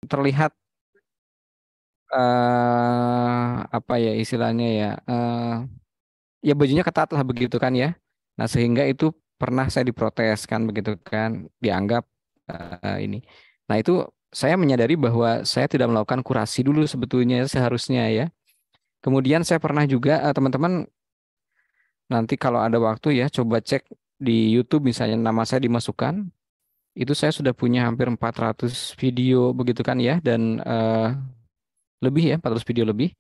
terlihat apa ya istilahnya ya, ya bajunya ketat lah begitu kan ya. Nah sehingga itu pernah saya diprotes kan begitu kan, dianggap ini. Nah itu saya menyadari bahwa saya tidak melakukan kurasi dulu sebetulnya seharusnya ya. Kemudian saya pernah juga teman-teman nanti kalau ada waktu ya coba cek di YouTube misalnya nama saya dimasukkan, itu saya sudah punya hampir 400 video begitu kan ya dan lebih ya 400 video lebih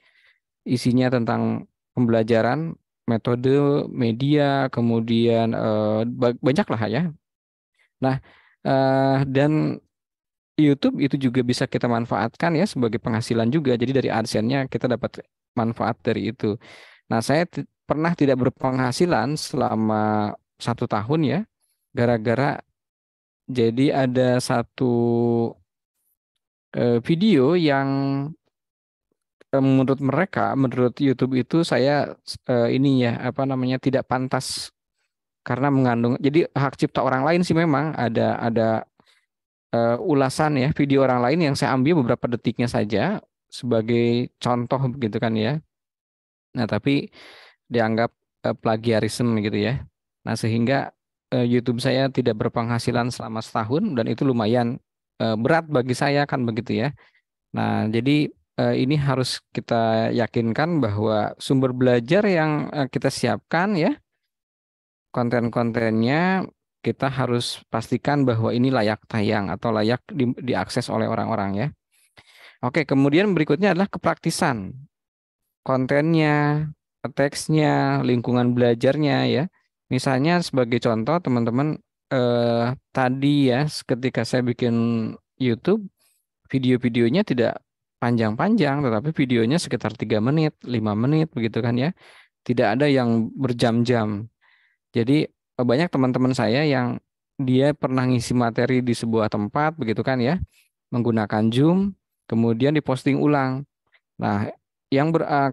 isinya tentang pembelajaran, metode, media, kemudian banyak lah ya. Nah, dan YouTube itu juga bisa kita manfaatkan ya sebagai penghasilan juga. Jadi dari AdSense-nya kita dapat manfaat dari itu. Nah, saya pernah tidak berpenghasilan selama 1 tahun ya, gara-gara jadi ada satu video yang menurut mereka, menurut YouTube itu saya ini ya apa namanya tidak pantas karena mengandung. Jadi hak cipta orang lain sih memang ada ulasan ya video orang lain yang saya ambil beberapa detiknya saja sebagai contoh begitu kan ya. Nah tapi dianggap plagiarisme gitu ya. Nah sehingga YouTube saya tidak berpenghasilan selama setahun dan itu lumayan berat bagi saya kan begitu ya. Nah, jadi ini harus kita yakinkan bahwa sumber belajar yang kita siapkan ya, konten-kontennya kita harus pastikan bahwa ini layak tayang atau layak diakses oleh orang-orang ya. Oke, kemudian berikutnya adalah kepraktisan kontennya, teksnya, lingkungan belajarnya ya. Misalnya sebagai contoh teman-teman tadi ya, ketika saya bikin YouTube, video-videonya tidak panjang-panjang, tetapi videonya sekitar 3 menit, 5 menit, begitu kan ya. Tidak ada yang berjam-jam. Jadi banyak teman-teman saya yang dia pernah ngisi materi di sebuah tempat, begitu kan ya, menggunakan Zoom, kemudian diposting ulang. Nah,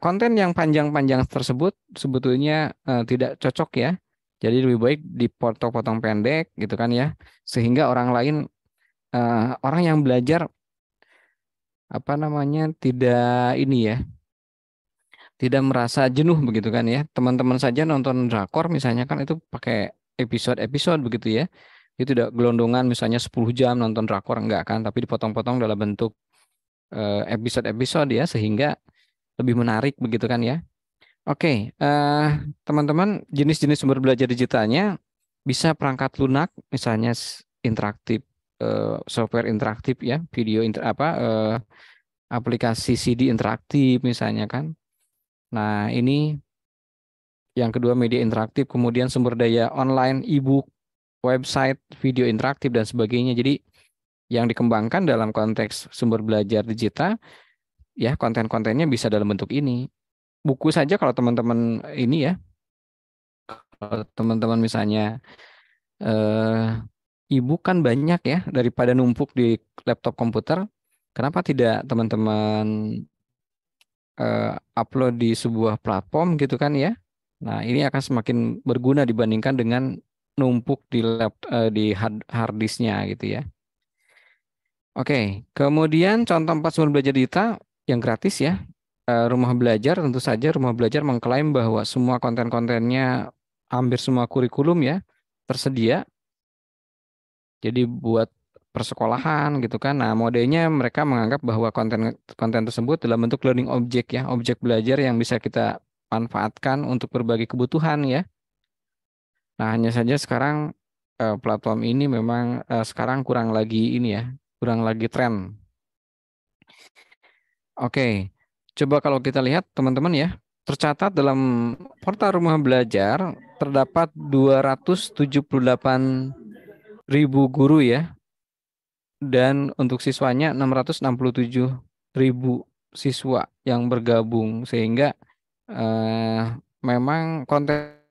konten yang panjang-panjang tersebut sebetulnya tidak cocok ya. Jadi lebih baik dipotong-potong pendek, gitu kan ya, sehingga orang lain, orang yang belajar apa namanya tidak ini ya tidak merasa jenuh begitu kan ya teman-teman saja nonton drakor misalnya kan itu pakai episode-episode begitu ya itu tidak gelondongan misalnya 10 jam nonton drakor enggak kan tapi dipotong-potong dalam bentuk episode-episode ya sehingga lebih menarik begitu kan ya oke teman-teman jenis-jenis sumber belajar digitalnya bisa perangkat lunak misalnya interaktif software interaktif ya video aplikasi CD interaktif misalnya kan. Nah, ini yang kedua media interaktif, kemudian sumber daya online, e-book, website, video interaktif dan sebagainya. Jadi yang dikembangkan dalam konteks sumber belajar digital, ya konten-kontennya bisa dalam bentuk ini. Buku saja kalau teman-teman ini ya, kalau teman-teman misalnya e-book kan banyak ya daripada numpuk di laptop komputer. Kenapa tidak teman-teman upload di sebuah platform gitu kan ya? Nah, ini akan semakin berguna dibandingkan dengan numpuk di hard disknya gitu ya. Oke, kemudian contoh 4 sumber belajar digital yang gratis ya. Rumah belajar tentu saja rumah belajar mengklaim bahwa semua konten-kontennya hampir semua kurikulum ya tersedia. Jadi buat persekolahan gitu kan. Nah, modenya mereka menganggap bahwa konten tersebut dalam bentuk learning object ya, objek belajar yang bisa kita manfaatkan untuk berbagai kebutuhan ya. Nah, hanya saja sekarang platform ini memang sekarang kurang lagi ini ya, kurang lagi tren. Oke, coba kalau kita lihat teman-teman ya, tercatat dalam portal rumah belajar terdapat 278 ribu guru ya, dan untuk siswanya 667 ribu siswa yang bergabung, sehingga memang konten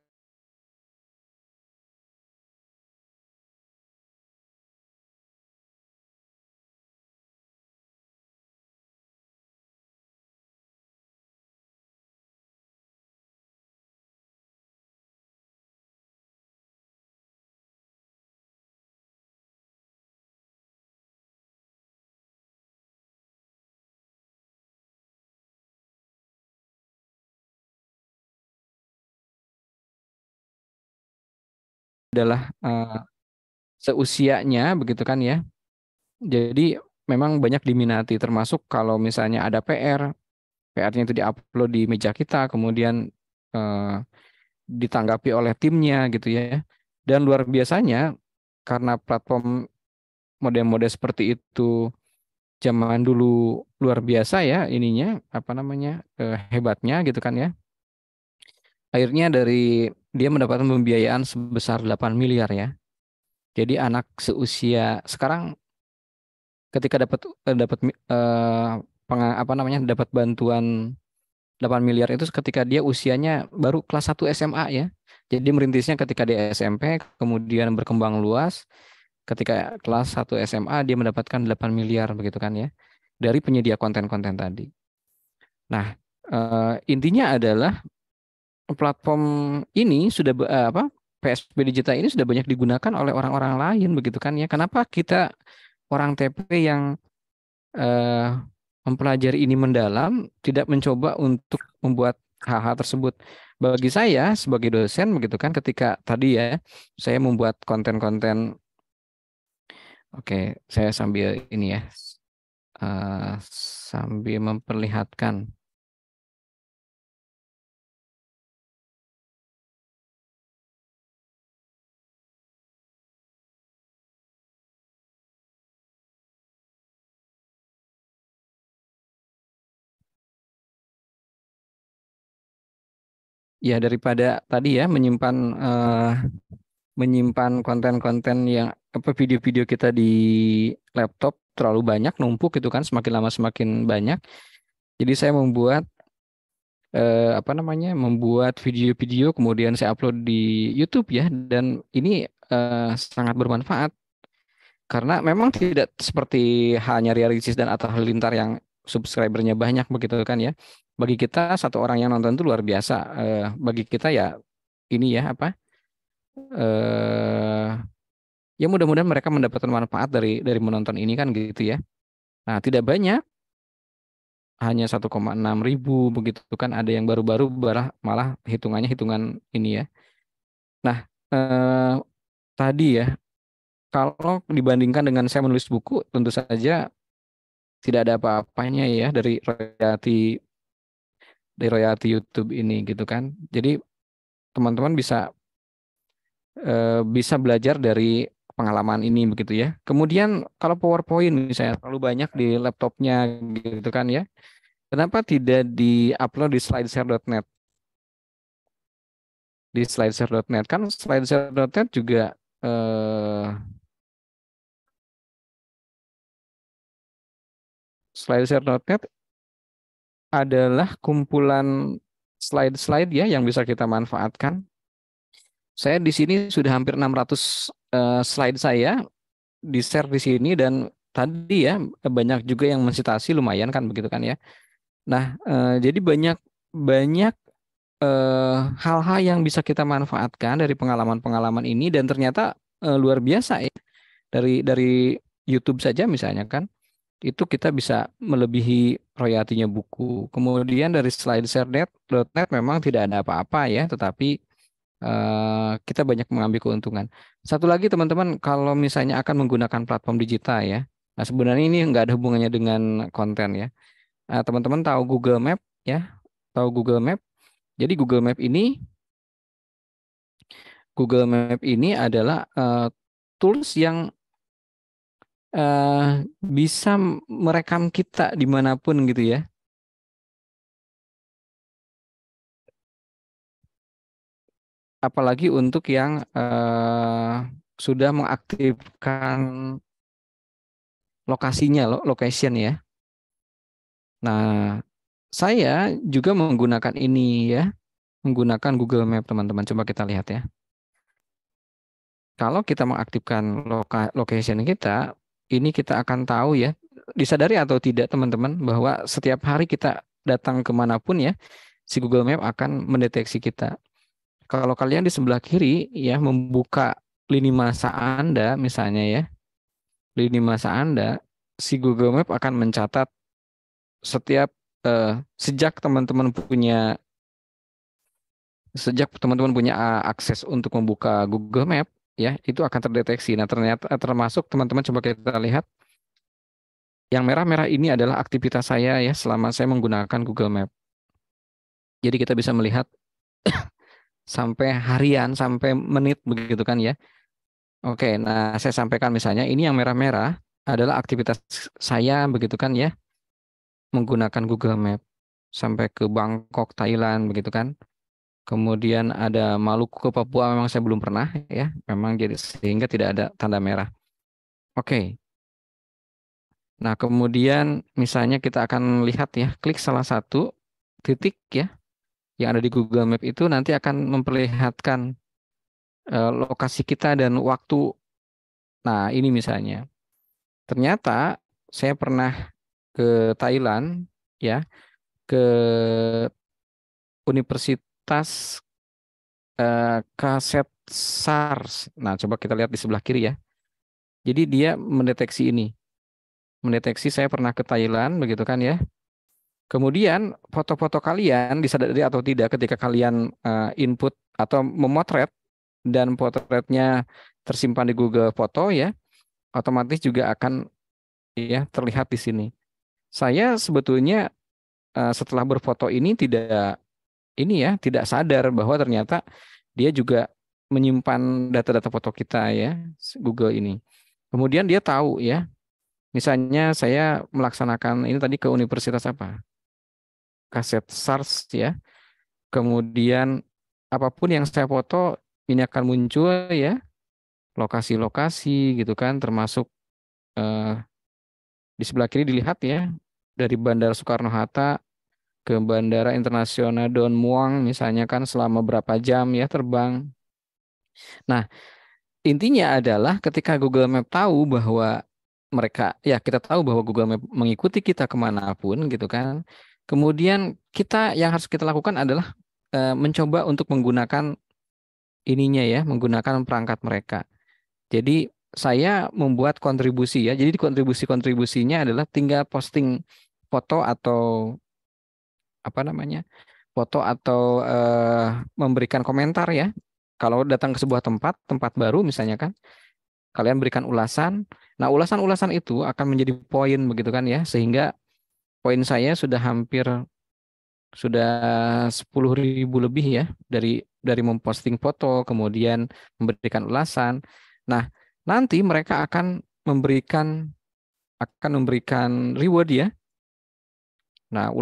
adalah seusianya begitu kan ya. Jadi memang banyak diminati, termasuk kalau misalnya ada PR-nya itu diupload di meja kita, kemudian eh, ditanggapi oleh timnya gitu ya. Dan luar biasanya karena platform mode-mode seperti itu zaman dulu luar biasa ya ininya apa namanya hebatnya gitu kan ya. Akhirnya dari dia mendapatkan pembiayaan sebesar 8 miliar ya. Jadi anak seusia sekarang ketika dapat dapat apa namanya dapat bantuan 8 miliar itu ketika dia usianya baru kelas 1 SMA ya. Jadi merintisnya ketika di SMP, kemudian berkembang luas. Ketika kelas 1 SMA dia mendapatkan 8 miliar begitu kan ya. Dari penyedia konten-konten tadi. Nah, intinya adalah platform ini sudah apa PSP Digital ini sudah banyak digunakan oleh orang-orang lain begitu kan ya. Kenapa kita orang TP yang eh, mempelajari ini mendalam tidak mencoba untuk membuat hal-hal tersebut? Bagi saya sebagai dosen begitu kan ketika tadi ya saya membuat konten-konten, oke, saya sambil ini ya sambil memperlihatkan. Ya daripada tadi ya menyimpan konten-konten yang apa video-video kita di laptop terlalu banyak numpuk gitu kan semakin lama semakin banyak. Jadi saya membuat apa namanya membuat video-video kemudian saya upload di YouTube ya dan ini sangat bermanfaat karena memang tidak seperti hanya Riarisis dan Atta Halilintar yang subscribernya banyak begitu kan ya. Bagi kita satu orang yang nonton itu luar biasa. Bagi kita ya ini ya apa eh ya mudah-mudahan mereka mendapatkan manfaat dari menonton ini kan gitu ya. Nah, tidak banyak, hanya 1,6 ribu begitu kan. Ada yang baru-baru malah hitungannya hitungan ini ya. Nah, eh, tadi ya, kalau dibandingkan dengan saya menulis buku, tentu saja tidak ada apa-apanya ya dari royalti YouTube ini gitu kan. Jadi teman-teman bisa belajar dari pengalaman ini begitu ya. Kemudian kalau PowerPoint misalnya terlalu banyak di laptopnya gitu kan ya. Kenapa tidak di-upload di slideshare.net? Di slideshare.net kan slideshare.net juga eh, slideshare.net adalah kumpulan slide-slide ya yang bisa kita manfaatkan. Saya di sini sudah hampir 600 slide saya di-share di sini dan tadi ya banyak juga yang mensitasi lumayan kan begitu kan ya. Nah, jadi banyak banyak hal-hal yang bisa kita manfaatkan dari pengalaman-pengalaman ini dan ternyata luar biasa ya dari YouTube saja misalnya kan itu kita bisa melebihi royaltinya buku. Kemudian dari slideshare.net memang tidak ada apa-apa ya, tetapi kita banyak mengambil keuntungan. Satu lagi teman-teman, kalau misalnya akan menggunakan platform digital ya, nah sebenarnya ini nggak ada hubungannya dengan konten ya. Teman-teman tahu Google Map ya, tahu Google Map. Jadi Google Map ini adalah tools yang eh, bisa merekam kita dimanapun gitu ya. Apalagi untuk yang sudah mengaktifkan lokasinya, location ya. Nah, saya juga menggunakan ini ya, menggunakan Google Map teman-teman. Coba kita lihat ya. Kalau kita mengaktifkan location kita, ini kita akan tahu ya, disadari atau tidak teman-teman, bahwa setiap hari kita datang kemanapun ya, si Google Map akan mendeteksi kita. Kalau kalian di sebelah kiri ya membuka lini masa Anda misalnya ya, lini masa Anda, si Google Map akan mencatat setiap sejak teman-teman punya akses untuk membuka Google Map, ya, itu akan terdeteksi. Nah, ternyata termasuk teman-teman coba kita lihat yang merah-merah ini adalah aktivitas saya ya selama saya menggunakan Google Map. Jadi kita bisa melihat sampai harian, sampai menit begitu kan ya. Oke, nah saya sampaikan misalnya ini yang merah-merah adalah aktivitas saya begitu kan ya, menggunakan Google Map sampai ke Bangkok, Thailand begitu kan. Kemudian ada Maluku ke Papua memang saya belum pernah ya, memang jadi sehingga tidak ada tanda merah. Oke. Nah, kemudian misalnya kita akan lihat ya, klik salah satu titik ya yang ada di Google Map itu nanti akan memperlihatkan lokasi kita dan waktu. Nah, ini misalnya. Ternyata saya pernah ke Thailand ya, ke Universitas Kaset SARS. Nah, coba kita lihat di sebelah kiri ya. Jadi dia mendeteksi ini. Mendeteksi saya pernah ke Thailand begitu kan ya. Kemudian foto-foto kalian disadari atau tidak ketika kalian input atau memotret dan potretnya tersimpan di Google Foto ya, otomatis juga akan ya terlihat di sini. Saya sebetulnya setelah berfoto ini tidak sadar bahwa ternyata dia juga menyimpan data-data foto kita ya, Google ini. Kemudian dia tahu ya, misalnya saya melaksanakan ini tadi ke universitas apa? Kaset SARS ya. Kemudian apapun yang saya foto ini akan muncul ya, lokasi-lokasi gitu kan, termasuk eh, di sebelah kiri dilihat ya, dari Bandara Soekarno-Hatta ke Bandara Internasional Don Muang misalnya kan selama berapa jam ya terbang. Nah, intinya adalah ketika Google Map tahu bahwa kita tahu bahwa Google Map mengikuti kita kemanapun gitu kan. Kemudian yang harus kita lakukan adalah mencoba untuk menggunakan ininya ya, menggunakan perangkat mereka. Jadi saya membuat kontribusi ya. Jadi kontribusinya adalah tinggal posting foto atau apa namanya? Foto atau memberikan komentar ya. Kalau datang ke sebuah tempat baru misalnya kan, kalian berikan ulasan. Nah, ulasan-ulasan itu akan menjadi poin begitu kan ya, sehingga poin saya sudah 10.000 lebih ya dari memposting foto, kemudian memberikan ulasan. Nah, nanti mereka memberikan reward ya. Nah,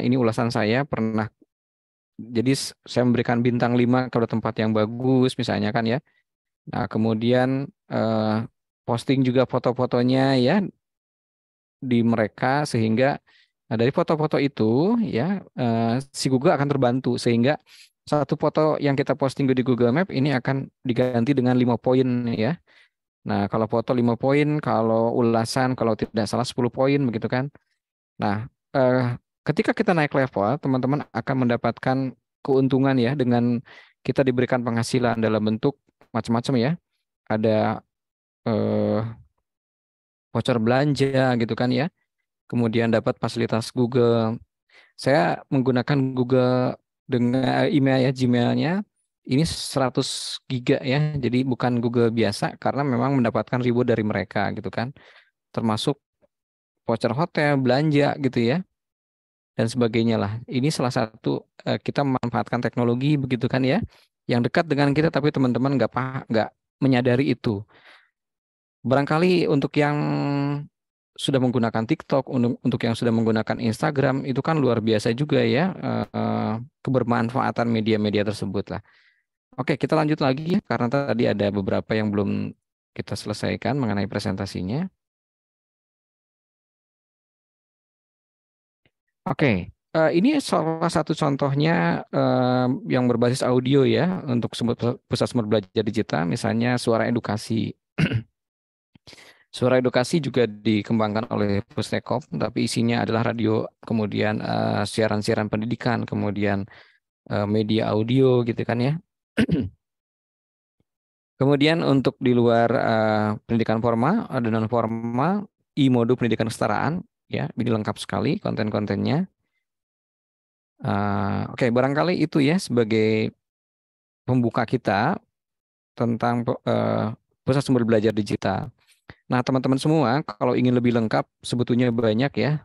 ini ulasan saya pernah. Jadi saya memberikan bintang 5 kalau tempat yang bagus misalnya kan ya. Nah, kemudian eh, posting juga foto-fotonya ya di mereka sehingga dari foto-foto itu ya si Google akan terbantu sehingga satu foto yang kita posting di Google Map ini akan diganti dengan 5 poin ya. Nah, kalau foto 5 poin, kalau ulasan kalau tidak salah 10 poin begitu kan. Nah, eh, ketika kita naik level, teman-teman akan mendapatkan keuntungan ya dengan kita diberikan penghasilan dalam bentuk macam-macam ya. Ada eh, voucher belanja gitu kan ya. Kemudian dapat fasilitas Google. Saya menggunakan Google dengan email ya, Gmailnya ini 100 giga ya. Jadi bukan Google biasa karena memang mendapatkan reward dari mereka gitu kan. Termasuk voucher hotel, belanja gitu ya dan sebagainya lah. Ini salah satu kita memanfaatkan teknologi begitu kan ya, yang dekat dengan kita tapi teman-teman nggak menyadari itu. Barangkali untuk yang sudah menggunakan TikTok, untuk yang sudah menggunakan Instagram itu kan luar biasa juga ya kebermanfaatan media-media tersebut lah. Oke, kita lanjut lagi ya karena tadi ada beberapa yang belum kita selesaikan mengenai presentasinya. Oke, ini salah satu contohnya yang berbasis audio ya untuk pusat sumber belajar digital, misalnya Suara Edukasi. Suara Edukasi juga dikembangkan oleh Pustekop, tapi isinya adalah radio, kemudian siaran-siaran pendidikan, kemudian media audio gitu kan ya. Kemudian untuk di luar pendidikan formal, ada non formal, e-modu pendidikan kesetaraan, ya, ini lengkap sekali konten-kontennya. Oke, barangkali itu ya sebagai pembuka kita. tentang pusat sumber belajar digital. Nah, teman-teman semua, kalau ingin lebih lengkap, sebetulnya banyak ya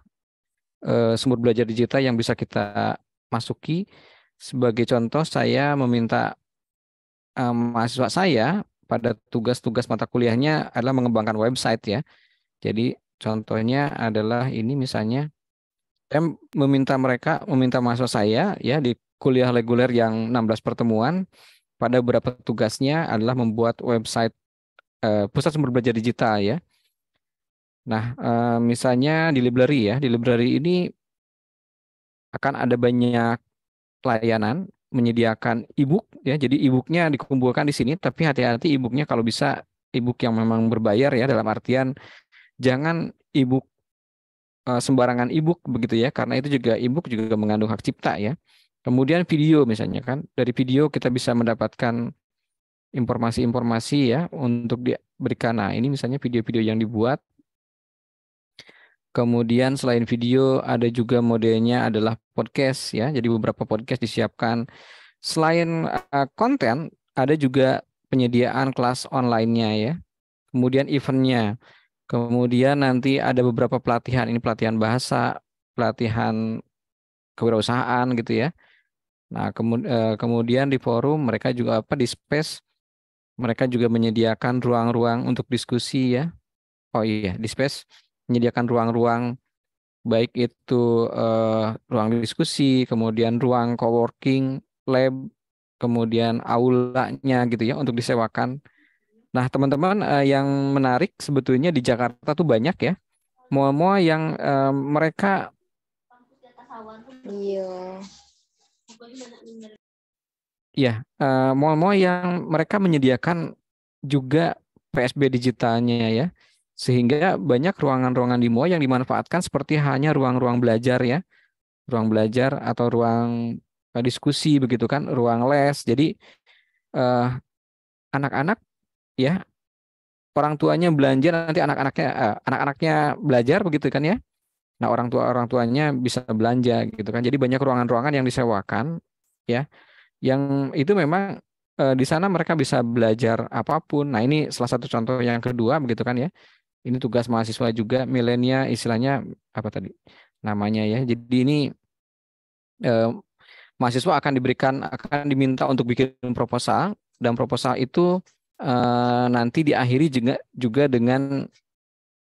sumber belajar digital yang bisa kita masuki. Sebagai contoh, saya meminta mahasiswa saya pada tugas-tugas mata kuliahnya adalah mengembangkan website ya. Jadi contohnya adalah ini misalnya, saya meminta mahasiswa saya ya di kuliah reguler yang 16 pertemuan, pada beberapa tugasnya adalah membuat website pusat sumber belajar digital ya. Nah, misalnya di library ini akan ada banyak pelayanan menyediakan e-book ya. Jadi e-booknya dikumpulkan di sini, tapi hati-hati e-booknya kalau bisa e-book yang memang berbayar ya, dalam artian jangan e-book sembarangan e-book begitu ya, karena itu juga e-book juga mengandung hak cipta ya. Kemudian video misalnya kan, dari video kita bisa mendapatkan informasi-informasi ya untuk diberikan. Nah, ini misalnya video-video yang dibuat. Kemudian selain video ada juga modelnya adalah podcast ya. Jadi beberapa podcast disiapkan. Selain konten, ada juga penyediaan kelas online-nya ya. Kemudian event-nya. Kemudian nanti ada beberapa pelatihan. Ini pelatihan bahasa, pelatihan kewirausahaan gitu ya. Nah, kemudian di forum mereka juga di space mereka juga menyediakan ruang-ruang untuk diskusi ya. Oh iya, di space menyediakan ruang-ruang baik itu ruang diskusi, kemudian ruang coworking, lab, kemudian aulanya gitu ya untuk disewakan. Nah, teman-teman, yang menarik sebetulnya di Jakarta tuh banyak ya mall-mall yang mereka Iya. ya mall-mall yang mereka menyediakan juga PSB digitalnya ya. Sehingga banyak ruangan-ruangan di mall yang dimanfaatkan seperti hanya ruang-ruang belajar ya, ruang belajar atau ruang diskusi begitu kan, ruang les. Jadi eh, anak-anak ya, orang tuanya belanja, nanti anak-anaknya belajar begitu kan ya. Nah, orang tuanya bisa belanja gitu kan. Jadi banyak ruangan-ruangan yang disewakan ya, yang itu memang di sana mereka bisa belajar apapun. Nah, ini salah satu contoh yang kedua begitu kan ya. Ini tugas mahasiswa juga milenial, istilahnya apa tadi namanya ya. Jadi ini eh, mahasiswa akan diminta untuk bikin proposal, dan proposal itu nanti diakhiri juga dengan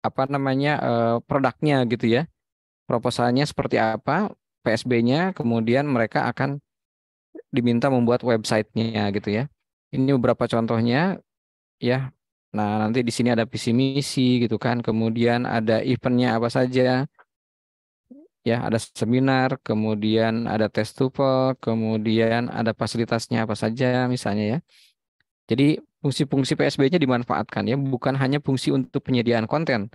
apa namanya produknya gitu ya. Proposalnya seperti apa, PSB-nya, kemudian mereka akan diminta membuat websitenya gitu ya. Ini beberapa contohnya ya. Nah, nanti di sini ada visi misi gitu kan. Kemudian ada eventnya apa saja. Ya, ada seminar, kemudian ada tes TOEFL, kemudian ada fasilitasnya apa saja misalnya ya. Jadi fungsi-fungsi PSB-nya dimanfaatkan ya, bukan hanya fungsi untuk penyediaan konten,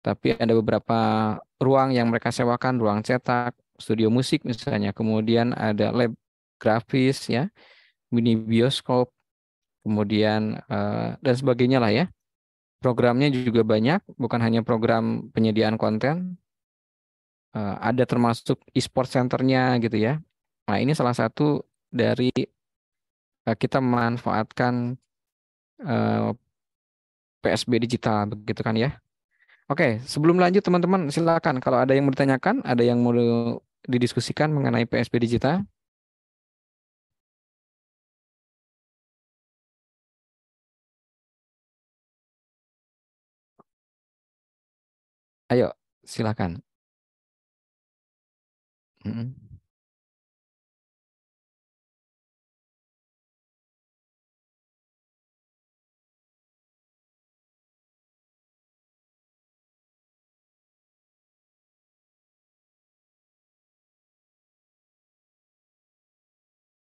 tapi ada beberapa ruang yang mereka sewakan, ruang cetak, studio musik misalnya, kemudian ada lab grafis ya, mini bioskop, kemudian dan sebagainya lah ya. Programnya juga banyak, bukan hanya program penyediaan konten, ada termasuk e-sport centernya gitu ya. Nah, ini salah satu dari kita memanfaatkan eh, PSB digital begitu kan ya. Oke, sebelum lanjut teman-teman silakan kalau ada yang mau ditanyakan, ada yang mau didiskusikan mengenai PSB digital, ayo silakan. Mm.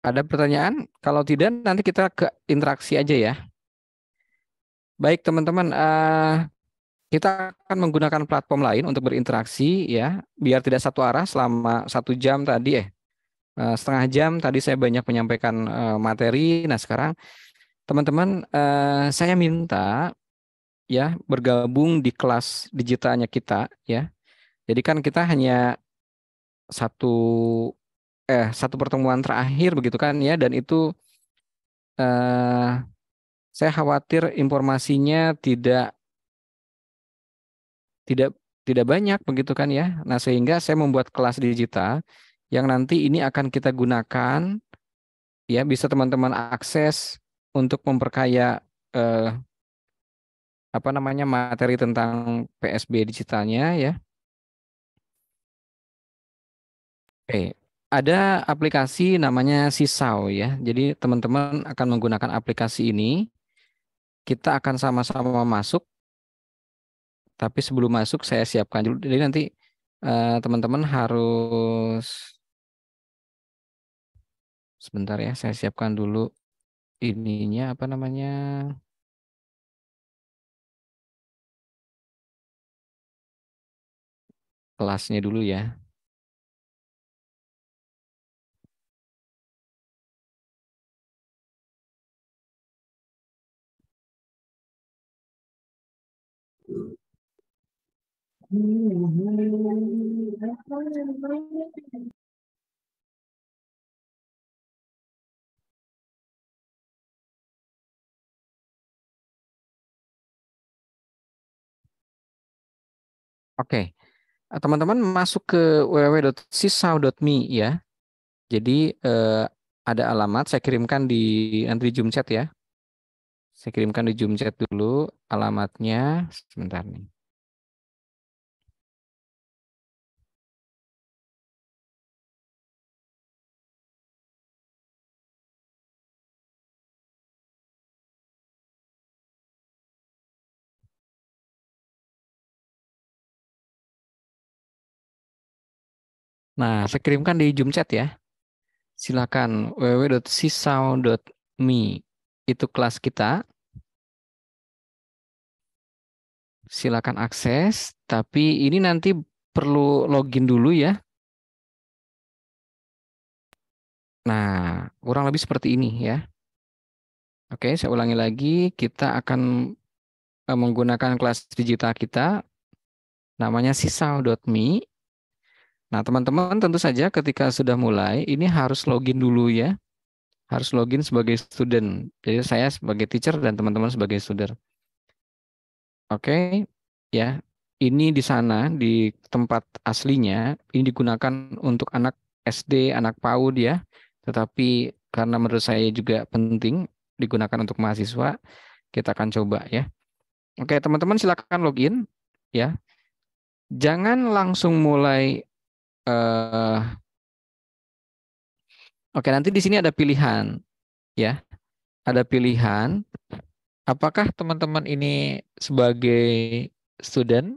Ada pertanyaan? Kalau tidak nanti kita ke interaksi aja ya. Baik teman-teman, kita akan menggunakan platform lain untuk berinteraksi ya, biar tidak satu arah selama 1 jam tadi setengah jam tadi saya banyak menyampaikan materi. Nah, sekarang teman-teman, saya minta ya bergabung di kelas digitalnya kita ya. Jadi kan kita hanya satu satu pertemuan terakhir begitu kan ya, dan itu eh, Saya khawatir informasinya tidak tidak banyak begitu kan ya. Nah, sehingga saya membuat kelas digital yang nanti ini akan kita gunakan ya, bisa teman-teman akses untuk memperkaya eh, apa namanya materi tentang PSB digitalnya ya. Oke, ada aplikasi namanya Sisau ya. Jadi teman-teman akan menggunakan aplikasi ini, kita akan sama-sama masuk, tapi sebelum masuk saya siapkan dulu. Jadi nanti teman-teman harus sebentar ya, saya siapkan dulu ininya apa namanya kelasnya dulu ya. Oke, teman-teman masuk ke www.sisau.me ya. Jadi ada alamat saya kirimkan di nanti di Zoom chat ya. Saya kirimkan di Zoom chat dulu alamatnya sebentar nih. Nah, saya kirimkan di Zoom chat ya. Silakan www.sisau.me itu kelas kita. Silakan akses, tapi ini nanti perlu login dulu ya. Nah, kurang lebih seperti ini ya. Oke, saya ulangi lagi. Kita akan menggunakan kelas digital kita, namanya sisau.me. Nah, teman-teman tentu saja ketika sudah mulai, ini harus login dulu ya. Harus login sebagai student. Jadi saya sebagai teacher dan teman-teman sebagai student. Oke, ya. Ini di sana, di tempat aslinya, ini digunakan untuk anak SD, anak PAUD ya. Tetapi karena menurut saya juga penting digunakan untuk mahasiswa, kita akan coba ya. Oke, teman-teman silakan login ya. Jangan langsung mulai eh oke, nanti di sini ada pilihan ya. Ada pilihan apakah teman-teman ini sebagai student,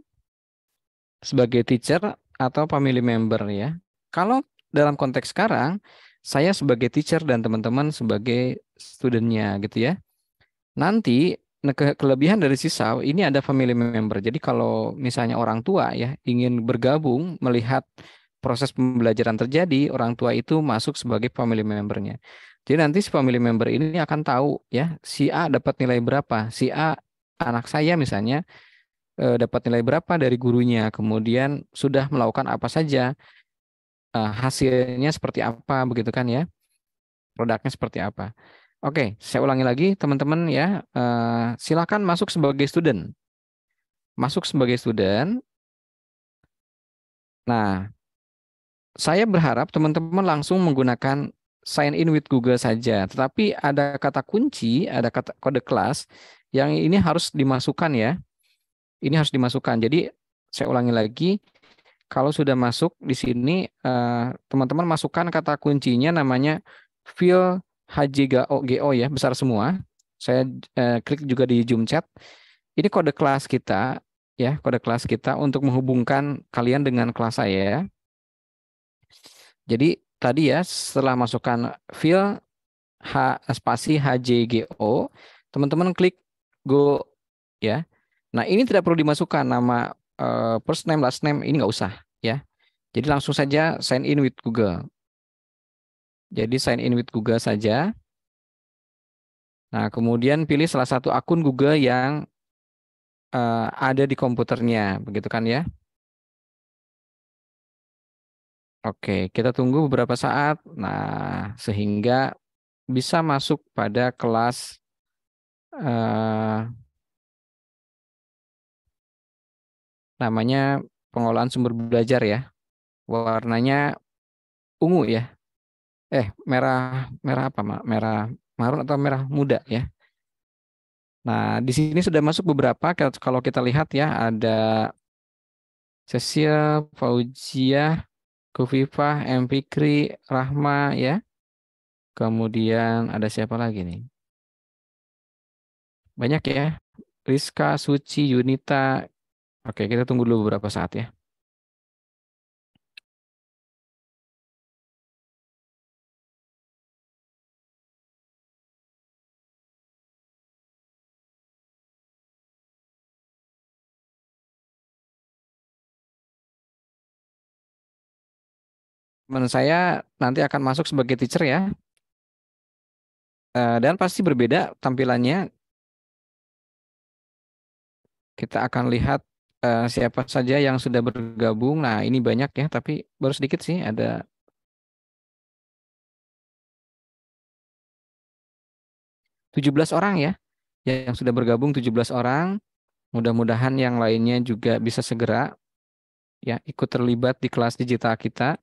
sebagai teacher atau family member ya. Kalau dalam konteks sekarang saya sebagai teacher dan teman-teman sebagai studentnya gitu ya. Nanti kelebihan dari Sisau ini ada family member. Jadi kalau misalnya orang tua ya ingin bergabung melihat proses pembelajaran terjadi, orang tua itu masuk sebagai family membernya. Jadi nanti si family member ini akan tahu ya si A dapat nilai berapa, si A anak saya misalnya dapat nilai berapa dari gurunya, kemudian sudah melakukan apa saja, hasilnya seperti apa begitu kan ya, produknya seperti apa. Oke, saya ulangi lagi teman-teman ya. Silakan masuk sebagai student. Masuk sebagai student. Nah, saya berharap teman-teman langsung menggunakan sign in with Google saja. Tetapi ada kata kunci, ada kata kode kelas yang ini harus dimasukkan ya. Ini harus dimasukkan. Jadi saya ulangi lagi. Kalau sudah masuk di sini, teman-teman masukkan kata kuncinya namanya fill HJGO ya, besar semua. Saya klik juga di Zoom chat. Ini kode kelas kita ya, kode kelas kita untuk menghubungkan kalian dengan kelas saya ya. Jadi tadi ya setelah masukkan fill spasi HJGO, teman-teman klik go ya. Nah, ini tidak perlu dimasukkan nama first name, last name, ini nggak usah ya. Jadi langsung saja sign in with Google. Jadi sign in with Google saja. Nah, kemudian pilih salah satu akun Google yang ada di komputernya, begitu kan ya? Oke, kita tunggu beberapa saat. Nah, sehingga bisa masuk pada kelas eh, namanya pengolahan sumber belajar ya. Warnanya ungu ya. Merah merah apa, Merah marun atau merah muda ya. Nah, di sini sudah masuk beberapa. Kalau kita lihat ya, ada Cecil, Fauzia, Kofifah, M. Fikri, Rahma ya. Kemudian ada siapa lagi nih? Banyak ya. Rizka, Suci, Yunita. Oke, kita tunggu dulu beberapa saat ya. Teman saya nanti akan masuk sebagai teacher ya. Dan pasti berbeda tampilannya. Kita akan lihat siapa saja yang sudah bergabung. Nah, ini banyak ya, tapi baru sedikit sih. Ada 17 orang ya yang sudah bergabung, 17 orang. Mudah-mudahan yang lainnya juga bisa segera ya ikut terlibat di kelas digital kita.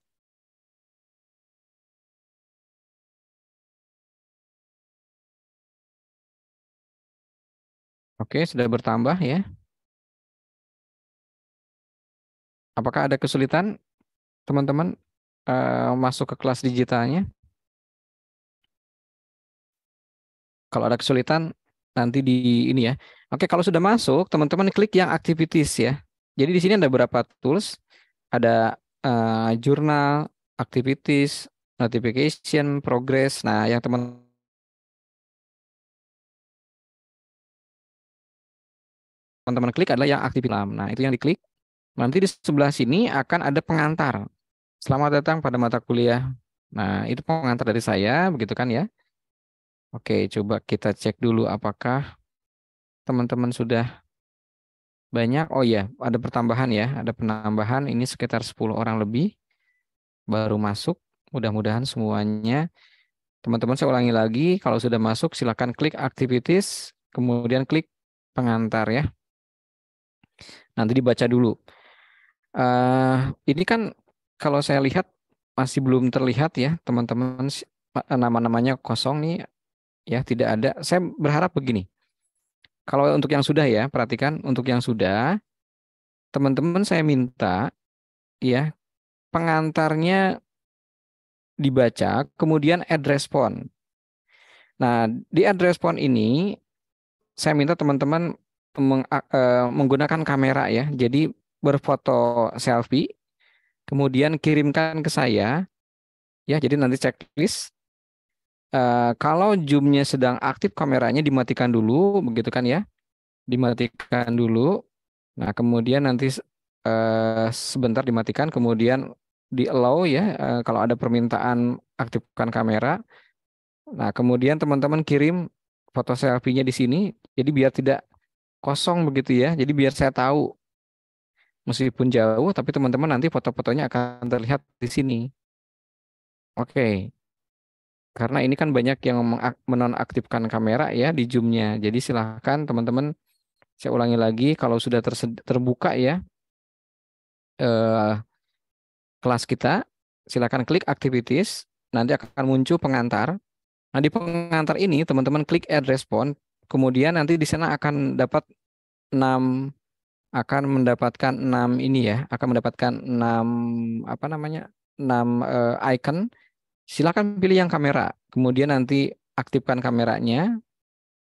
Oke, sudah bertambah ya. Apakah ada kesulitan teman-teman masuk ke kelas digitalnya? Kalau ada kesulitan nanti di ini ya. Oke, kalau sudah masuk, teman-teman klik yang activities ya. Jadi di sini ada beberapa tools, ada jurnal, activities, notification, progress. Nah, yang teman-teman klik adalah yang aktif. Nah, itu yang diklik. Nanti di sebelah sini akan ada pengantar. Selamat datang pada mata kuliah. Nah, itu pengantar dari saya, begitu kan ya? Oke, coba kita cek dulu apakah teman-teman sudah banyak. Oh iya, ada pertambahan ya, ada penambahan. Ini sekitar 10 orang lebih baru masuk. Mudah-mudahan semuanya. Teman-teman saya ulangi lagi, kalau sudah masuk silakan klik activities, kemudian klik pengantar ya. Nanti dibaca dulu. Ini kan kalau saya lihat masih belum terlihat ya, teman-teman, nama-namanya kosong nih ya, tidak ada. Saya berharap begini. Kalau untuk yang sudah ya, perhatikan untuk yang sudah, teman-teman saya minta ya pengantarnya dibaca, kemudian add respon. Nah, di add respon ini saya minta teman-teman menggunakan kamera ya. Jadi berfoto selfie, kemudian kirimkan ke saya ya. Jadi nanti checklist. Kalau zoomnya sedang aktif, kameranya dimatikan dulu, begitu kan ya? Dimatikan dulu. Nah, kemudian nanti sebentar dimatikan, kemudian di allow ya. Kalau ada permintaan aktifkan kamera. Nah, kemudian teman-teman kirim foto selfie-nya di sini. Jadi biar tidak kosong begitu ya. Jadi biar saya tahu meskipun jauh, tapi teman-teman nanti foto-fotonya akan terlihat di sini. Oke, karena ini kan banyak yang menonaktifkan kamera ya di zoom-nya. Jadi silahkan teman-teman, saya ulangi lagi, kalau sudah terbuka ya eh, kelas kita, silakan klik activities, nanti akan muncul pengantar. Nah, di pengantar ini teman-teman klik add respond, kemudian nanti di sana akan dapat 6 akan mendapatkan 6 ini ya, akan mendapatkan 6 apa namanya? 6 icon. Silakan pilih yang kamera. Kemudian nanti aktifkan kameranya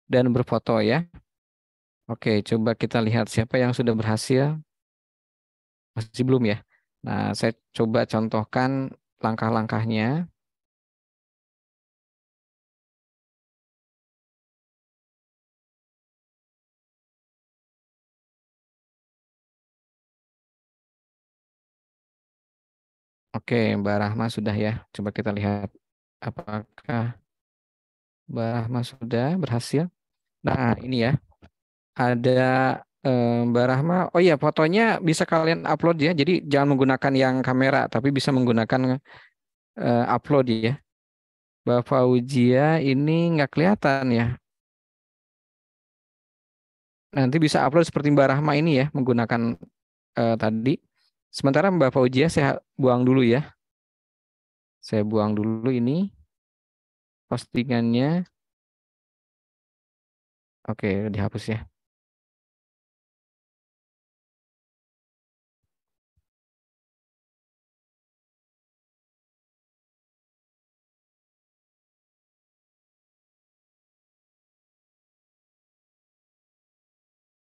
dan berfoto ya. Oke, coba kita lihat siapa yang sudah berhasil. Masih belum ya? Nah, saya coba contohkan langkah-langkahnya. Oke, Mbak Rahma sudah ya. Coba kita lihat apakah Mbak Rahma sudah berhasil. Nah, ini ya. Ada Mbak Rahma. Oh iya, fotonya bisa kalian upload ya. Jadi jangan menggunakan yang kamera, tapi bisa menggunakan upload ya. Mbak Fauzia ini nggak kelihatan ya. Nanti bisa upload seperti Mbak Rahma ini ya, menggunakan tadi. Sementara Mbak Fauzia saya buang dulu ya. Saya buang dulu ini postingannya. Oke, dihapus ya.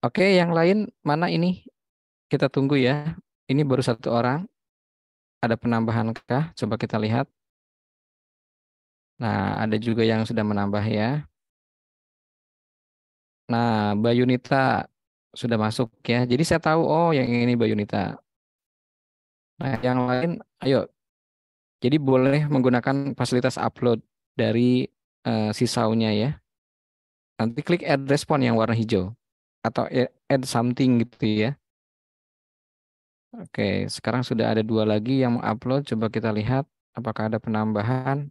Oke, yang lain mana ini? Kita tunggu ya. Ini baru satu orang. Ada penambahan kah? Coba kita lihat. Nah, ada juga yang sudah menambah ya. Nah, Mbak Yunita sudah masuk ya. Jadi saya tahu, oh yang ini Mbak Yunita. Nah, yang lain, ayo. Jadi boleh menggunakan fasilitas upload dari sisaunya ya. Nanti klik add respon yang warna hijau. Atau add something gitu ya. Oke, sekarang sudah ada dua lagi yang upload. Coba kita lihat apakah ada penambahan.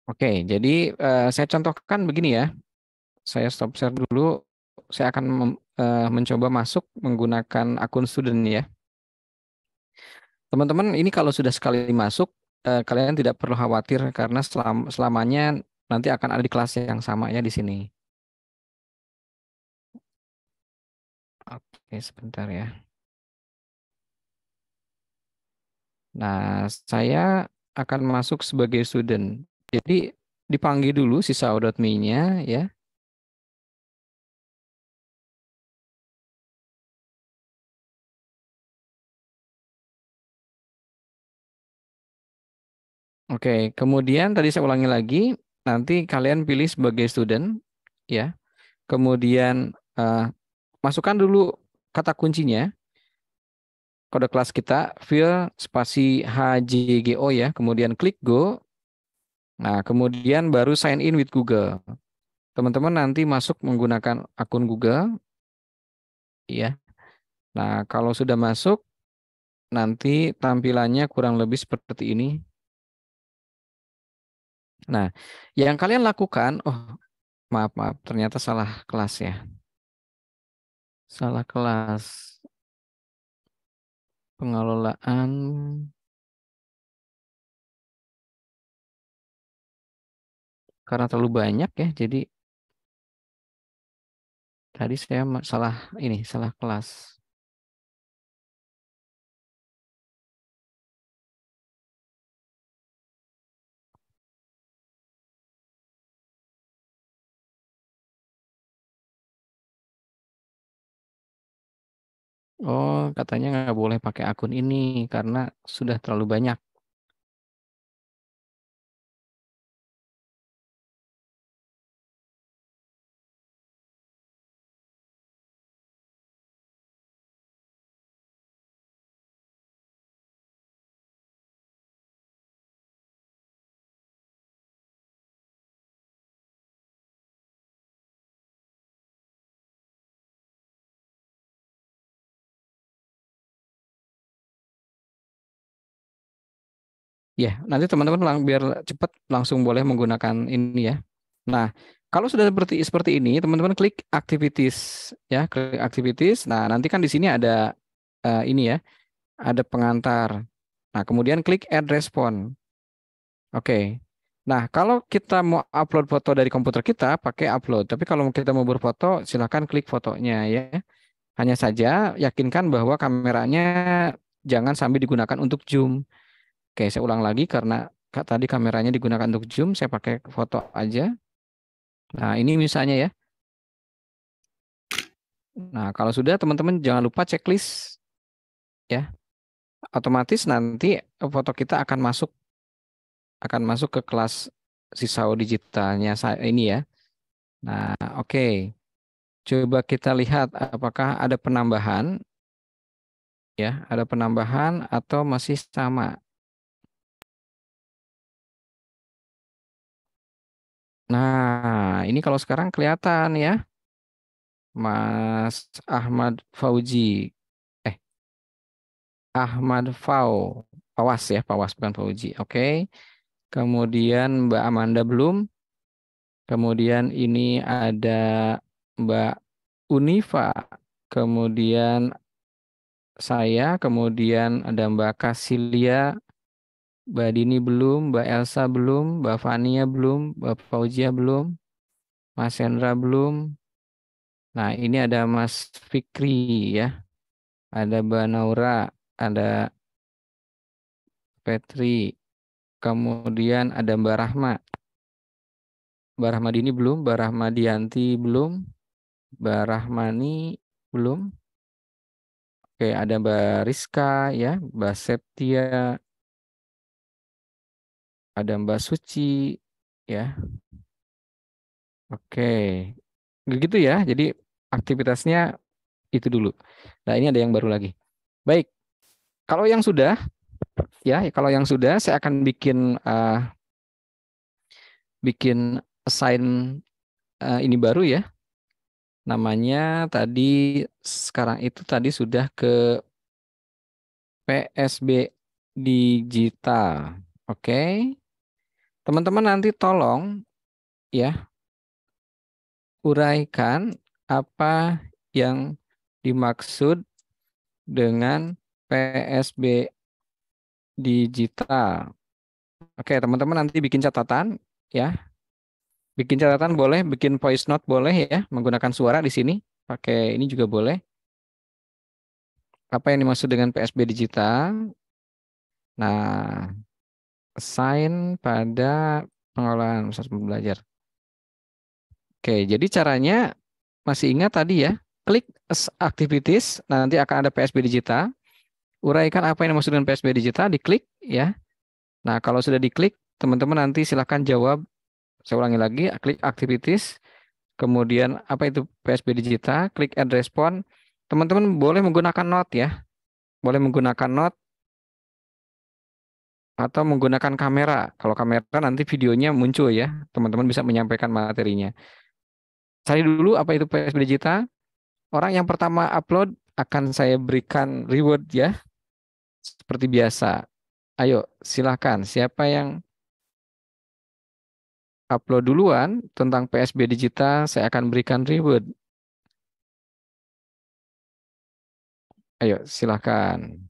Oke, jadi saya contohkan begini ya. Saya stop share dulu. Saya akan mencoba masuk menggunakan akun student ya. Teman-teman, ini kalau sudah sekali masuk, kalian tidak perlu khawatir karena selamanya nanti akan ada di kelas yang sama ya di sini. Oke, sebentar ya. Nah, saya akan masuk sebagai student. Jadi dipanggil dulu si sao.me-nya ya. Oke, kemudian tadi saya ulangi lagi, nanti kalian pilih sebagai student ya. Kemudian eh, masukkan dulu kata kuncinya, kode kelas kita, fill spasi HJGO ya, kemudian klik go. Nah, kemudian baru sign in with Google. Teman-teman nanti masuk menggunakan akun Google ya. Nah, kalau sudah masuk, nanti tampilannya kurang lebih seperti ini. Nah, yang kalian lakukan, oh maaf, maaf, ternyata salah kelas ya. Salah kelas pengelolaan karena terlalu banyak ya. Jadi tadi saya salah ini, salah kelas. Oh, katanya nggak boleh pakai akun ini karena sudah terlalu banyak. Ya, nanti teman-teman biar cepat langsung boleh menggunakan ini ya. Nah, kalau sudah seperti seperti ini, teman-teman klik activities ya, klik activities. Nah, nanti kan di sini ada ini ya, ada pengantar. Nah, kemudian klik add respon. Oke. Nah, kalau kita mau upload foto dari komputer kita, pakai upload. Tapi kalau kita mau berfoto, silakan klik fotonya ya. Hanya saja yakinkan bahwa kameranya jangan sampai digunakan untuk zoom. Oke, saya ulang lagi karena tadi kameranya digunakan untuk zoom, saya pakai foto aja. Nah, ini misalnya ya. Nah, kalau sudah teman-teman jangan lupa checklist ya. Otomatis nanti foto kita akan masuk ke kelas Sisau digitalnya saya ini ya. Nah, oke. Coba kita lihat apakah ada penambahan ya, ada penambahan atau masih sama. Nah, ini kalau sekarang kelihatan ya, Mas Ahmad Fauji. Ahmad Pawas ya, Pawas bukan Fauji. Oke. Kemudian Mbak Amanda belum. Kemudian ini ada Mbak Unifa. Kemudian saya, kemudian ada Mbak Kasilia, Mbak Dini belum, Mbak Elsa belum, Mbak Fania belum, Mbak Fauzia belum, Mas Hendra belum. Nah, ini ada Mas Fikri ya, ada Mbak Naura, ada Petri, kemudian ada Mbak Rahma. Mbak Rahmadini belum, Mbak Rahmadianti belum, Mbak Rahmani belum. Oke, ada Mbak Rizka ya, Mbak Septia, ada Mbak Suci ya. Oke, begitu ya. Jadi aktivitasnya itu dulu. Nah, ini ada yang baru lagi. Baik, kalau yang sudah ya, kalau yang sudah saya akan bikin assign ini baru ya. Namanya tadi sekarang itu tadi sudah ke PSB digital. Oke. Teman-teman nanti tolong ya uraikan apa yang dimaksud dengan PSB digital. Oke, teman-teman nanti bikin catatan ya. Bikin catatan boleh, bikin voice note boleh ya, menggunakan suara di sini. Pakai ini juga boleh. Apa yang dimaksud dengan PSB digital? Nah, assign pada pengolahan pusat belajar. Oke, jadi caranya masih ingat tadi ya. Klik activities, nanti akan ada PSB digital. Uraikan apa yang dimaksud dengan PSB digital, diklik ya. Nah, kalau sudah diklik, teman-teman nanti silakan jawab. Saya ulangi lagi, klik activities, kemudian apa itu PSB digital, klik add respond. Teman-teman boleh menggunakan note ya, boleh menggunakan note atau menggunakan kamera. Kalau kamera nanti videonya muncul ya, teman-teman bisa menyampaikan materinya. Cari dulu apa itu PSB digital. Orang yang pertama upload akan saya berikan reward ya, seperti biasa. Ayo, silakan. Siapa yang upload duluan tentang PSB digital, saya akan berikan reward. Ayo, silakan.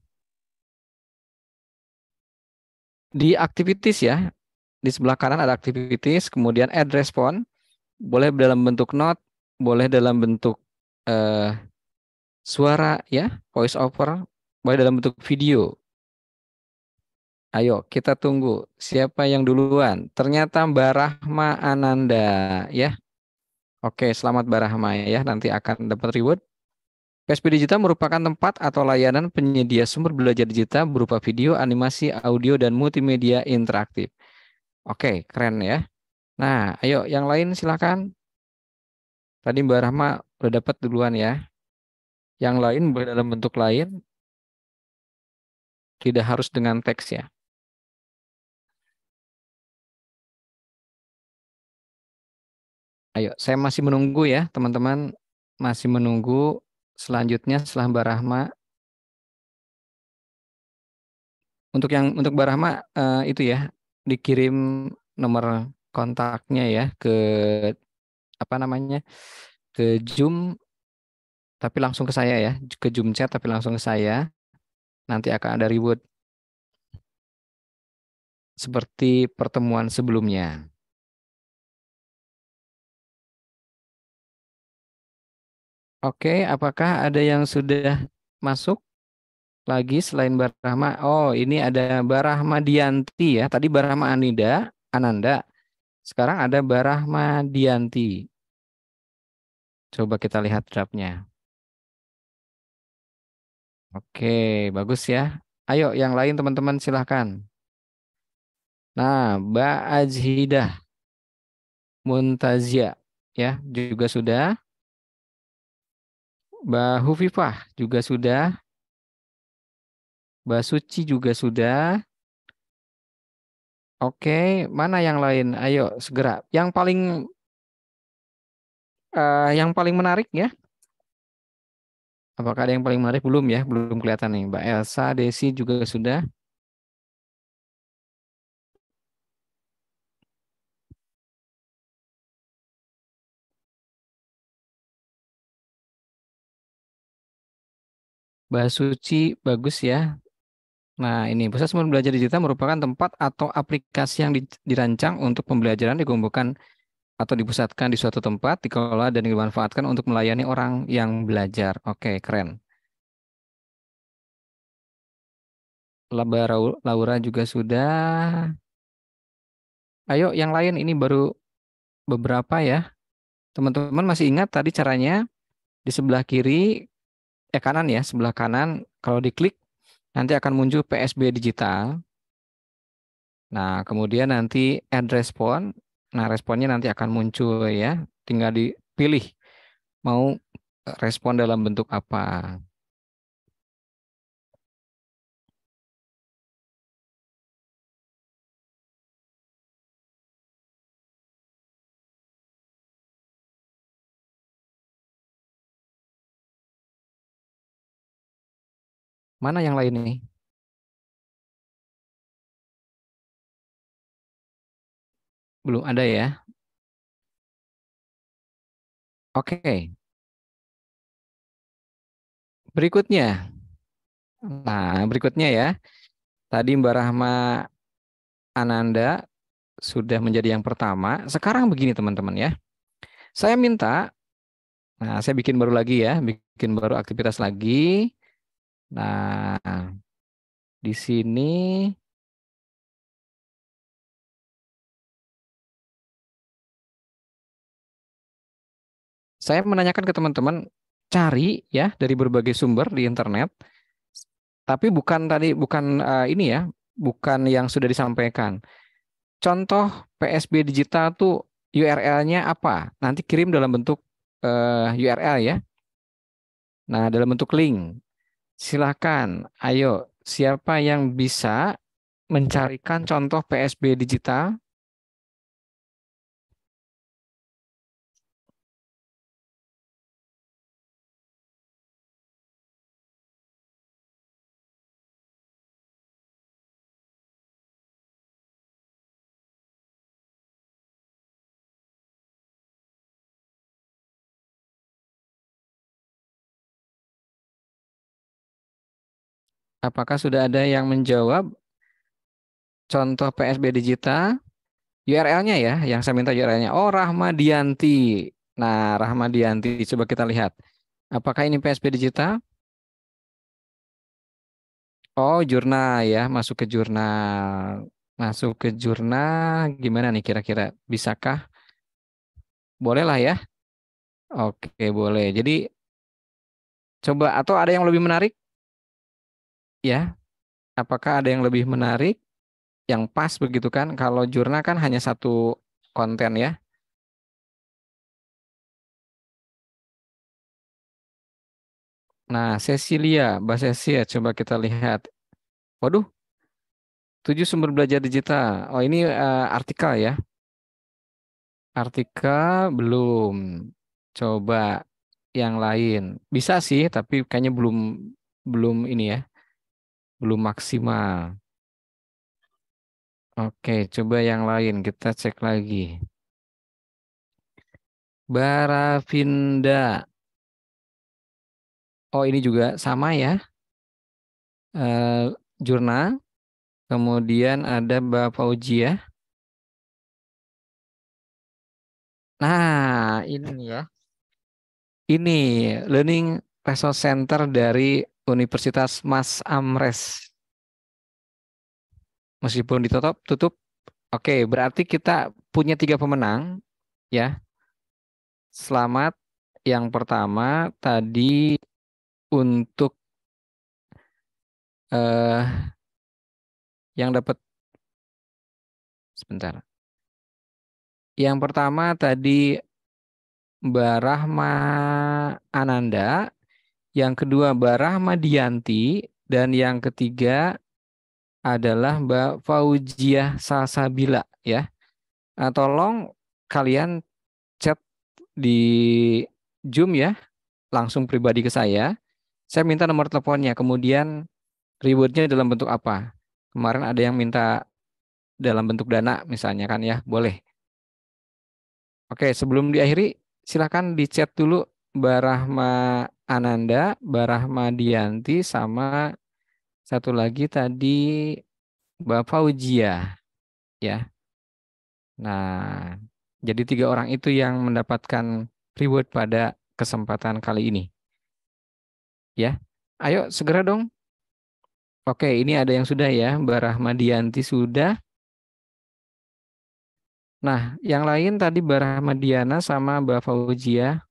Di activities ya, di sebelah kanan ada activities, kemudian add respond, boleh dalam bentuk note, boleh dalam bentuk eh, suara ya, voice over, boleh dalam bentuk video. Ayo kita tunggu siapa yang duluan. Ternyata Mbak Rahma Ananda ya. Oke, selamat Mbak Rahma ya, nanti akan dapat reward. PSP Digital merupakan tempat atau layanan penyedia sumber belajar digital berupa video, animasi, audio, dan multimedia interaktif. Oke, keren ya. Nah, ayo yang lain silakan. Tadi Mbak Rahma udah dapat duluan ya. Yang lain dalam bentuk lain, tidak harus dengan teks ya. Ayo, saya masih menunggu ya, teman-teman. Masih menunggu selanjutnya setelah Mbak Rahma. Untuk Mbak Rahma itu ya, dikirim nomor kontaknya ya ke apa namanya? Ke Zoom tapi langsung ke saya ya, ke Zoom chat tapi langsung ke saya. Nanti akan ada reward seperti pertemuan sebelumnya. Oke, apakah ada yang sudah masuk lagi selain Mbak Rahma? Oh, ini ada Mbak Rahma Dianti ya. Tadi Mbak Rahma Ananda. Sekarang ada Mbak Rahma Dianti. Coba kita lihat draftnya. Oke, bagus ya. Ayo, yang lain teman-teman silahkan. Nah, Mbak Azhidah Muntazia ya juga sudah. Mbak Hufifah juga sudah. Mbak Suci juga sudah. Oke, mana yang lain? Ayo segera. Yang paling menarik ya, Apakah ada yang paling menarik? Belum ya, belum kelihatan nih. Mbak Elsa, Desi juga sudah. Mbak Suci, bagus ya. Nah, ini pusat sumber belajar digital merupakan tempat atau aplikasi yang dirancang untuk pembelajaran dikumpulkan atau dipusatkan di suatu tempat, dikelola dan dimanfaatkan untuk melayani orang yang belajar. Oke, keren. Laura juga sudah. Ayo, yang lain ini baru beberapa ya. Teman-teman masih ingat tadi caranya di sebelah kiri, kanan ya, sebelah kanan kalau diklik nanti akan muncul PSB digital. Nah, kemudian nanti add respon. Nah, responnya nanti akan muncul ya. Tinggal dipilih mau respon dalam bentuk apa. Mana yang lain nih? Belum ada ya. Oke, berikutnya. Nah, berikutnya ya. Tadi Mbak Rahma Ananda sudah menjadi yang pertama. Sekarang begini teman-teman ya. Saya minta, nah saya bikin baru lagi ya, bikin baru aktivitas lagi. Nah, di sini saya menanyakan ke teman-teman cari ya dari berbagai sumber di internet, tapi bukan tadi bukan ini ya, bukan yang sudah disampaikan. Contoh PSB digital tuh URL-nya apa? Nanti kirim dalam bentuk URL ya. Nah, dalam bentuk link. Silakan, ayo siapa yang bisa mencarikan contoh PSB digital? Apakah sudah ada yang menjawab contoh PSB digital? URL-nya ya, yang saya minta URL-nya. Oh, Rahmadianti. Nah, Rahmadianti, coba kita lihat. Apakah ini PSB digital? Oh, jurnal ya, masuk ke jurnal. Masuk ke jurnal, gimana nih kira-kira? Bisakah? Boleh lah ya. Oke, boleh. Jadi, coba, atau ada yang lebih menarik? Ya, apakah ada yang lebih menarik? Yang pas begitu kan? Kalau jurnal kan hanya satu konten ya. Nah, Cecilia, Mbak Cecilia, coba kita lihat. Waduh, 7 sumber belajar digital. Oh, ini artikel ya. Artikel belum. Coba yang lain. Bisa sih, tapi kayaknya belum belum ini ya, belum maksimal. Oke, coba yang lain kita cek lagi. Barafinda. Oh, ini juga sama ya. Jurnal. Kemudian ada Mbak Fauzia. Nah, ini ya. Ini Learning Resource Center dari Universitas Mas Amres. Meskipun tutup. Oke, berarti kita punya 3 pemenang ya. Selamat yang pertama tadi untuk eh yang dapat sebentar. Yang pertama tadi Mbak Rahma Ananda, yang kedua Mbak Rahma Dianti, dan yang ketiga adalah Mbak Fauziah Salsabila ya. Tolong kalian chat di Zoom ya, langsung pribadi ke saya. Saya minta nomor teleponnya, kemudian rewardnya dalam bentuk apa? Kemarin ada yang minta dalam bentuk dana misalnya kan ya, boleh. Oke, sebelum diakhiri, silakan di chat dulu Mbak Rahma Ananda, Mbak Rahma Dianti, sama satu lagi tadi Mbak Fauzia, ya. Nah, jadi 3 orang itu yang mendapatkan reward pada kesempatan kali ini, ya. Ayo segera dong. Oke, ini ada yang sudah ya, Mbak Rahmadianti sudah. Nah, yang lain tadi Mbak Rahmadiana sama Mbak Fauzia,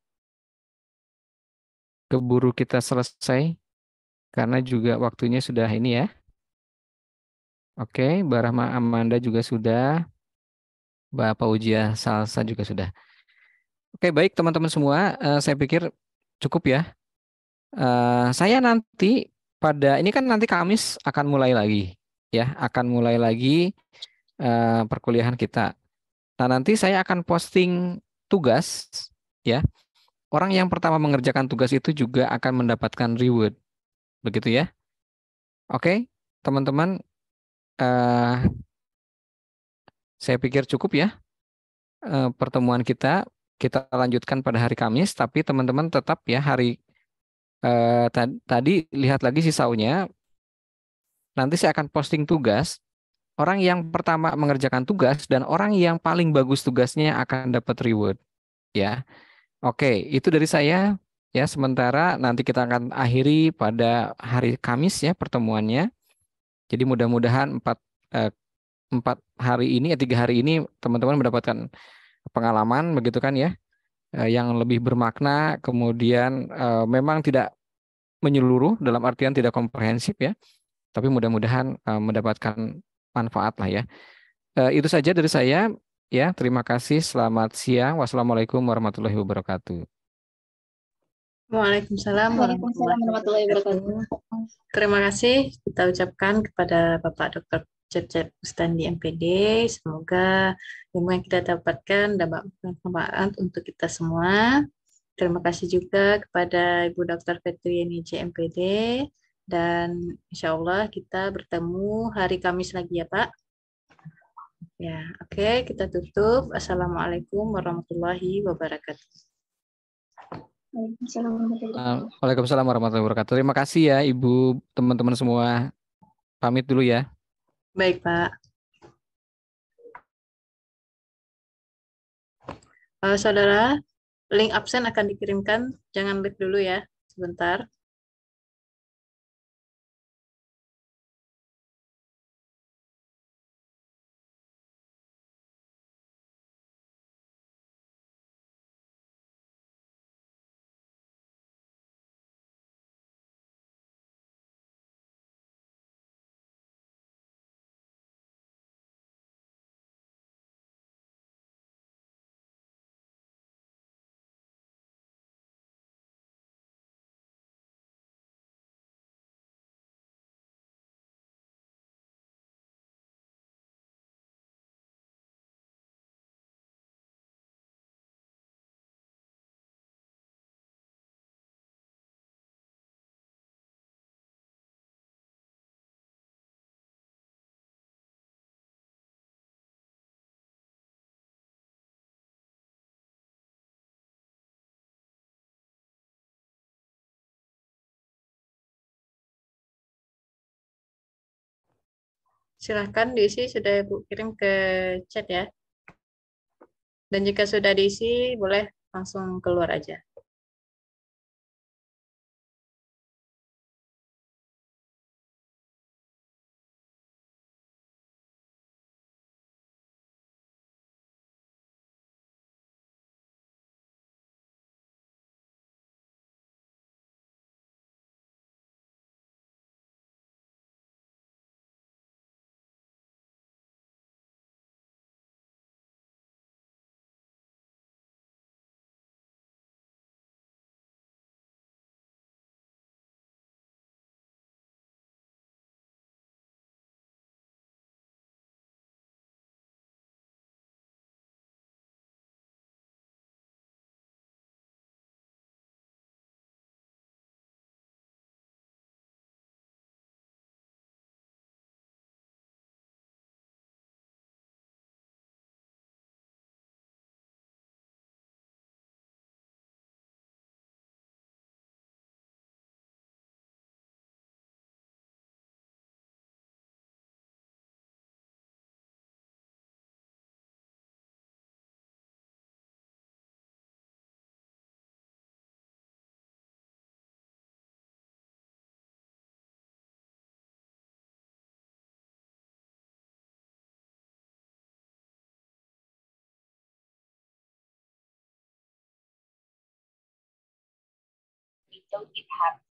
keburu kita selesai karena juga waktunya sudah ini ya. Oke, Mbak Rahma Amanda juga sudah, Mbak Fauzia Salsa juga sudah. Oke, baik teman-teman semua, saya pikir cukup ya. Saya nanti ini kan nanti Kamis akan mulai lagi, ya, akan mulai lagi perkuliahan kita. Nah, nanti saya akan posting tugas, ya. Orang yang pertama mengerjakan tugas itu juga akan mendapatkan reward, begitu ya. Oke, teman-teman, eh, saya pikir cukup ya pertemuan kita. Kita lanjutkan pada hari Kamis, tapi teman-teman tetap ya tadi lihat lagi sisaunya. Nanti saya akan posting tugas. Orang yang pertama mengerjakan tugas dan orang yang paling bagus tugasnya akan dapat reward, ya. Oke, itu dari saya ya. Sementara nanti kita akan akhiri pada hari Kamis ya pertemuannya. Jadi mudah-mudahan 4 hari ini, 3 hari ini teman-teman mendapatkan pengalaman begitu kan ya, yang lebih bermakna. Kemudian memang tidak menyeluruh dalam artian tidak komprehensif ya, tapi mudah-mudahan mendapatkan manfaat lah ya. Itu saja dari saya ya. Terima kasih. Selamat siang. Wassalamualaikum warahmatullahi wabarakatuh. Waalaikumsalam Waalaikumsalam warahmatullahi warahmatullahi wabarakatuh. wabarakatuh. Terima kasih kita ucapkan kepada Bapak Dr. Cecep Bustandi MPD. Semoga ilmu yang kita dapatkan dapat bermanfaat untuk kita semua. Terima kasih juga kepada Ibu Dr. Fetriani JMPD. Dan insya Allah kita bertemu hari Kamis lagi ya Pak. Ya, oke, kita tutup. Assalamualaikum warahmatullahi wabarakatuh. Waalaikumsalam warahmatullahi wabarakatuh. Waalaikumsalam warahmatullahi wabarakatuh. Terima kasih ya Ibu, teman-teman semua. Pamit dulu ya. Baik Pak. Saudara, link absen akan dikirimkan. Jangan live dulu ya, sebentar. Silahkan diisi, sudah Ibu kirim ke chat ya. Dan jika sudah diisi, boleh langsung keluar aja. video GitHub.